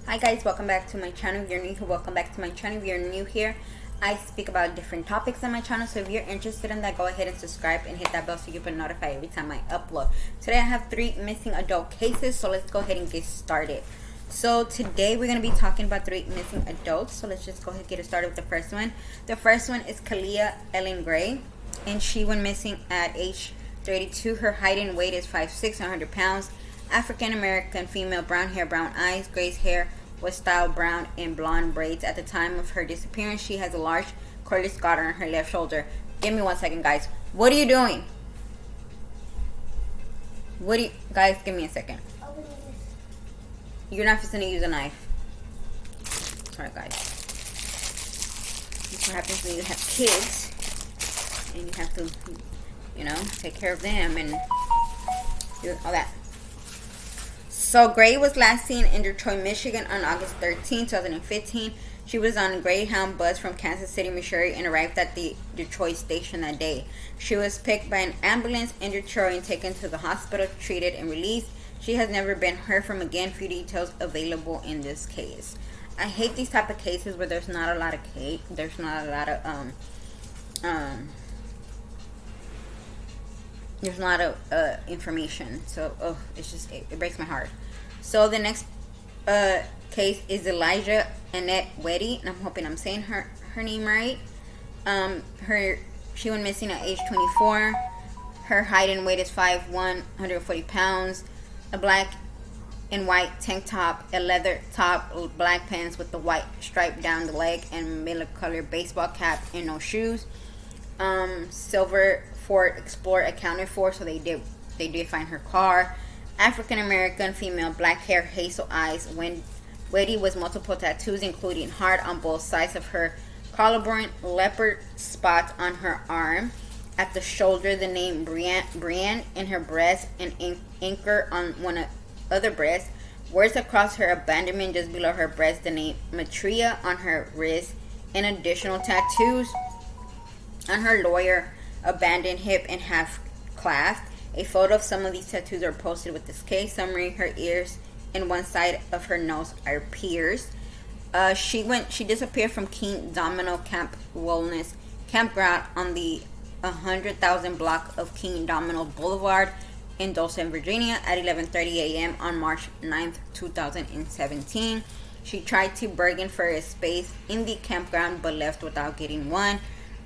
Hi guys, welcome back to my channel. If you're new here, welcome back to my channel. If you're new here, I speak about different topics on my channel. So if you're interested in that, go ahead and subscribe and hit that bell so you'll be notified every time I upload. Today I have 3 missing adult cases, so let's go ahead and get started. So today we're going to be talking about 3 missing adults. So let's just go ahead and get it started with the first one. The first one is Kiela Elleana Gray, and she went missing at age 32. Her height and weight is 5'6", 100 pounds. African American female, brown hair, brown eyes. Gray's hair was styled brown and blonde braids. At the time of her disappearance, she has a large curly scar on her left shoulder. Give me 1 second, guys. What are you doing? Guys, give me a second. You're not just gonna use a knife. Sorry, guys. This is what happens when you have kids and you have to, take care of them and do all that. So Gray was last seen in Detroit, Michigan on August 13, 2015. She was on a Greyhound bus from Kansas City, Missouri, and arrived at the Detroit station that day. She was picked by an ambulance in Detroit and taken to the hospital, treated, and released. She has never been heard from again. Few details available in this case. I hate these type of cases where there's not a lot of information. So it breaks my heart. So the next case is Annette Waddy, and I'm hoping I'm saying her name right. She went missing at age 24. Her height and weight is 5'1", 140 pounds. A black and white tank top, a leather top, black pants with the white stripe down the leg, and milk colored baseball cap, and no shoes. Silver Ford Explorer accounted for, so they did find her car. African American female, black hair, hazel eyes. When Waddy was multiple tattoos, including heart on both sides of her collarbone, leopard spots on her arm, at the shoulder the name Brienne in her breast, and anchor on one other breast. Words across her abandonment just below her breast, the name Matria on her wrist, and additional tattoos on her lower abandoned hip and half clasp. A photo of some of these tattoos are posted with this case. Summary: her ears and one side of her nose are pierced. She disappeared from King Domino Camp Wellness Campground on the 100,000 block of King Domino Boulevard in Dothan, Virginia at 11:30 a.m. on March 9th, 2017. She tried to bargain for a space in the campground but left without getting one.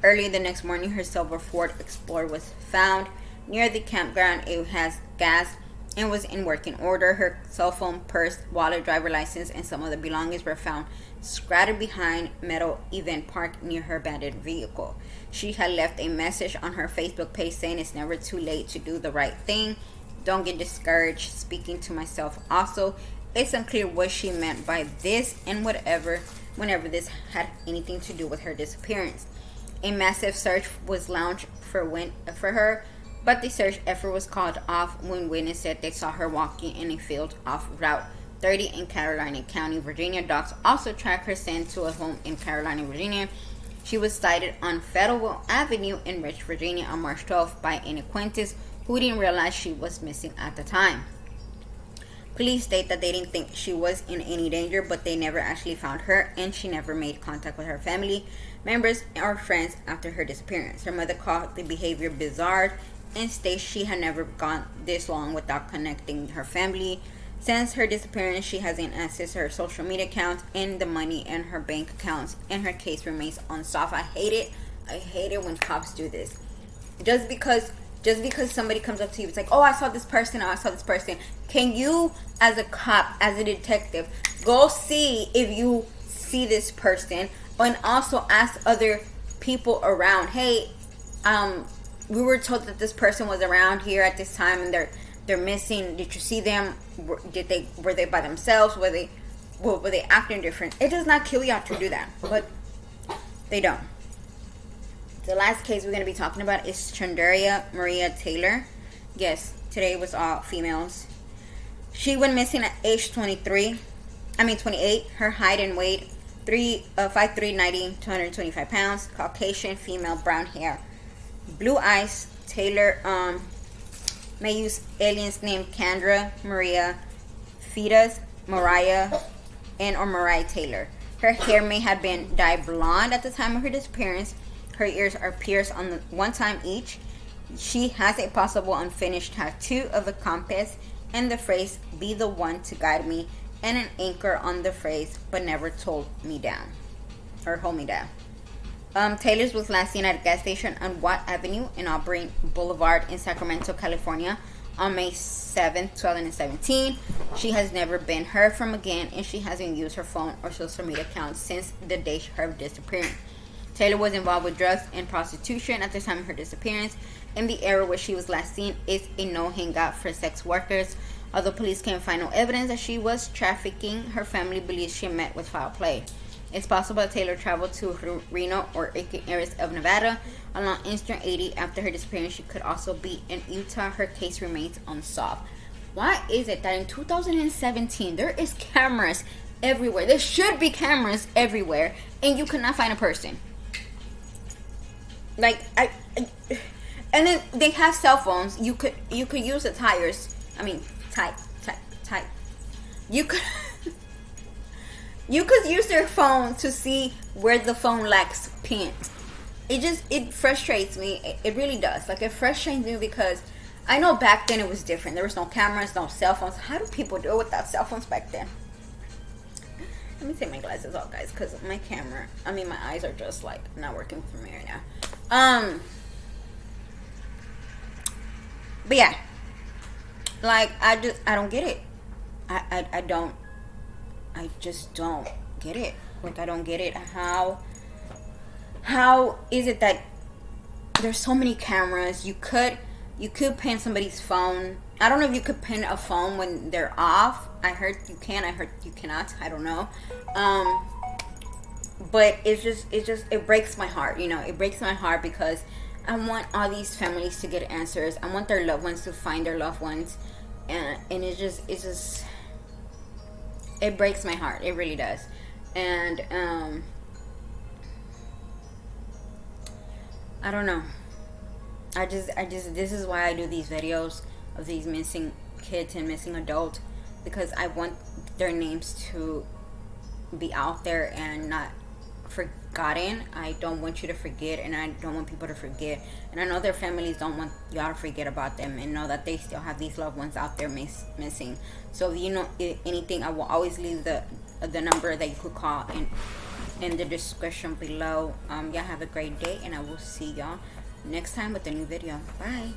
Early the next morning, her silver Ford Explorer was found near the campground. It has gas and was in working order. Her cell phone, purse, wallet, driver license, and some other belongings were found scattered behind metal event park near her abandoned vehicle. She had left a message on her Facebook page saying, "It's never too late to do the right thing. Don't get discouraged. Speaking to myself." Also, it's unclear what she meant by this and whenever this had anything to do with her disappearance. A massive search was launched for her, but the search effort was called off when witnesses said they saw her walking in a field off Route 30 in Carolina County, Virginia. Dogs also tracked her scent to a home in Carolina, Virginia. She was sighted on Federal Avenue in Rich, Virginia on March 12th by an acquaintance who didn't realize she was missing at the time. Police state that they didn't think she was in any danger, but they never actually found her, and she never made contact with her family members or friends after her disappearance. Her mother called the behavior bizarre and states she had never gone this long without connecting her family. Since her disappearance, she hasn't accessed her social media accounts and the money in her bank accounts, and her case remains unsolved. I hate it when cops do this. Just because somebody comes up to you, it's like, "Oh, I saw this person, Can you, as a cop, as a detective, go see if you see this person, and also ask other people around, "Hey, we were told that this person was around here at this time, and they're missing. Did you see them? Were they by themselves? Were they acting different?" It does not kill you out to do that, but they don't. The last case we're going to be talking about is Chandra Maria Taylor. Yes, today was all females. She went missing at age 28. Her height and weight 5'3", 90 to 125 pounds. Caucasian female, brown hair, blue eyes. Taylor may use aliens named Chandra Maria Fidas Mariah and or Mariah Taylor. Her hair may have been dyed blonde at the time of her disappearance. Her ears are pierced on the one time each. She has a possible unfinished tattoo of a compass and the phrase, "Be the one to guide me," and an anchor on the phrase, "But never told me down," or hold me down. Taylor's was last seen at a gas station on Watt Avenue and Auburn Boulevard in Sacramento, California on May 7, 2017. She has never been heard from again, and she hasn't used her phone or social media accounts since the day of her disappearance. Taylor was involved with drugs and prostitution at the time of her disappearance, and the area where she was last seen is a no hangout for sex workers. Although police can't find no evidence that she was trafficking, her family believes she met with foul play. It's possible that Taylor traveled to Reno or Aiken areas of Nevada along Eastern 80 after her disappearance. She could also be in Utah. Her case remains unsolved. Why is it that in 2017 there is cameras everywhere? There should be cameras everywhere, and you cannot find a person. Like and then they have cell phones. You could use the tires. I mean, type. You could. You could use their phone to see where the phone lacks pin. It frustrates me. It really does. Like, it frustrates me because I know back then it was different. There was no cameras, no cell phones. How do people do it without cell phones back then? Let me take my glasses off, guys, because my eyes are just like not working for me right now. But yeah, like I don't get it. I just don't get it. Like, I don't get it. How is it that there's so many cameras? You could pin somebody's phone. I don't know if you could pin a phone when they're off. I heard you can. I heard you cannot. I don't know. But it breaks my heart. You know, it breaks my heart because I want all these families to get answers. I want their loved ones to find their loved ones, and it breaks my heart. It really does. And I don't know. I just this is why I do these videos of these missing kids and missing adults, because I want their names to be out there and not forgotten. I don't want you to forget, and I don't want people to forget. And I know their families don't want y'all to forget about them, and know that they still have these loved ones out there missing. So if you know anything, I will always leave the number that you could call in the description below. Y'all have a great day, and I will see y'all next time with a new video. Bye.